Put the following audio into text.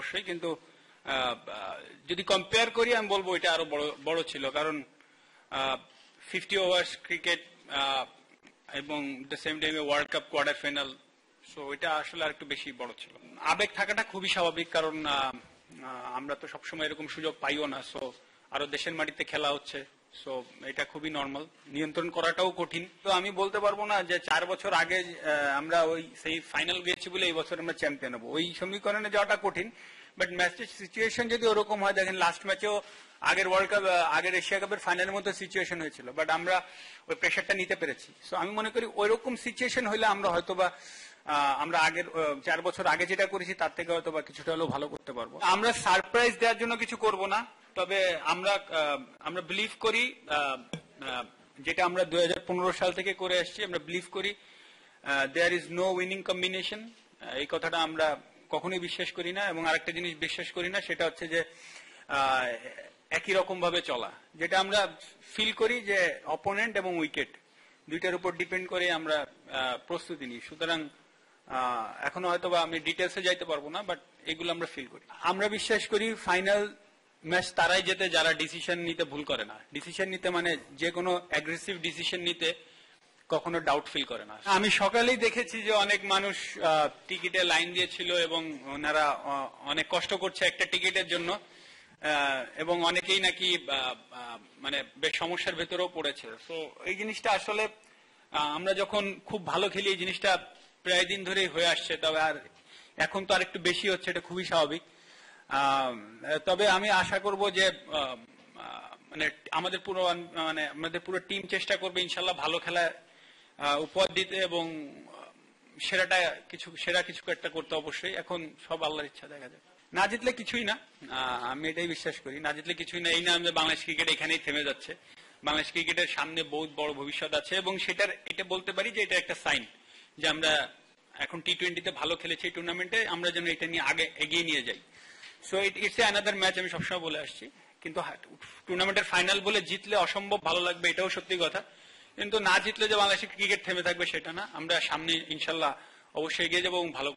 অবশ্যই, কিন্তু যদি কম্পেয়ার করি আমি বলবো এটা আরো বড় ছিল, কারণ 50 ওভার্স ক্রিকেট এবং দ্য সেম টাইমে world cup quarter final, so এটা আসলে আর একটু বেশি বড় ছিল। আবেগ থাকাটা খুবই স্বাভাবিক, কারণ আমরা তো সবসময় এরকম সুযোগ পাইও না। সো আরো দেশের মাটিতে খেলা হচ্ছে, সো এটা খুবই নর্মাল। নিয়ন্ত্রণ করাটাও কঠিন। তো আমি বলতে পারবো না যে 4 বছর আগে আমরা ওই সেই ফাইনাল গিয়েছি বলে এই বছর আমরা চ্যাম্পিয়ন হবো, ওই সমীকরণে যাওয়াটা কঠিন। বাট ম্যাচের সিচুয়েশন যদি ওরকম হয়, দেখেন লাস্ট ম্যাচেও আগের ওয়ার্ল্ড কাপ, আগের এশিয়া কাপের ফাইনালের মতো সিচুয়েশন হয়েছিল, বাট আমরা ওই প্রেশারটা নিতে পেরেছি। সো আমি মনে করি ওইরকম সিচুয়েশন হলে আমরা হয়তোবা আমরা আগের 4 বছর আগে যেটা করেছি তার থেকে হয়তো বা কিছুটা হলেও ভালো করতে পারবো। আমরা সারপ্রাইজ দেওয়ার জন্য কিছু করব না, তবে আমরা বিলিভ করি, যেটা আমরা 2015 সাল থেকে করে আসছি, আমরা বিলিভ করি there is no winning combination. এই কথাটা আমরা কখনোই বিশ্বাস করি না। এবং আরেকটা জিনিস বিশ্বাস করি না, সেটা হচ্ছে যে একই রকম ভাবে চলা, যেটা আমরা ফিল করি যে অপোনেন্ট এবং উইকেট দুইটার উপর ডিপেন্ড করে আমরা প্রস্তুতি নিই। সুতরাং এখনো হয়তো বা আমি ডিটেলসে যাইতে পারবো না, বাট এগুলো আমরা ফিল করি। আমরা বিশ্বাস করি ফাইনাল ম্যাচ তারাই জেতে যারা ডিসিশন নিতে ভুল করে না। ডিসিশন নিতে মানে যে কোনো অ্যাগ্রেসিভ ডিসিশন নিতে কখনো ডাউট ফিল করে না। আমি সকালেই দেখেছি যে অনেক মানুষ টিকিটে লাইন দিয়েছিল এবং ওনারা অনেক কষ্ট করছে একটা টিকিটের জন্য, এবং অনেকেই নাকি মানে বেশ সমস্যার ভেতরেও পড়েছে। তো এই জিনিসটা আসলে আমরা যখন খুব ভালো খেলি এই জিনিসটা প্রায় দিন ধরেই হয়ে আসছে, তবে আর এখন তো আর একটু বেশি হচ্ছে, এটা খুবই স্বাভাবিক। তবে আমি আশা করব যে মানে আমাদের পুরো টিম চেষ্টা করবে ইনশাল্লাহ ভালো খেলা উপহার দিতে এবং সেরা কিছু একটা করতে। অবশ্যই এখন সব আল্লাহর ইচ্ছা, দেখা যায়। না জিতলে কিছুই না, আমি এটাই বিশ্বাস করি। না জিতলে কিছুই না, এই না যে বাংলাদেশ ক্রিকেট এখানেই থেমে যাচ্ছে। বাংলাদেশ ক্রিকেটের সামনে বহুত বড় ভবিষ্যৎ আছে, এবং এটা বলতে পারি যে এটা একটা সাইন যে আমরা এখন টি-20-তে ভালো খেলেছি, এই টুর্নামেন্টে আমরা যেন এটা নিয়ে আগে এগিয়ে নিয়ে যাই। So it's a another match, আমি সবসময় বলে আসছি। কিন্তু টুর্নামেন্টের ফাইনাল বলে জিতলে অসম্ভব ভালো লাগবে, এটাও সত্যি কথা। কিন্তু না জিতলে যে বাংলাদেশের ক্রিকেট থেমে থাকবে সেটা না, আমরা সামনে ইনশাল্লাহ অবশ্যই এগিয়ে যাবো এবং ভালো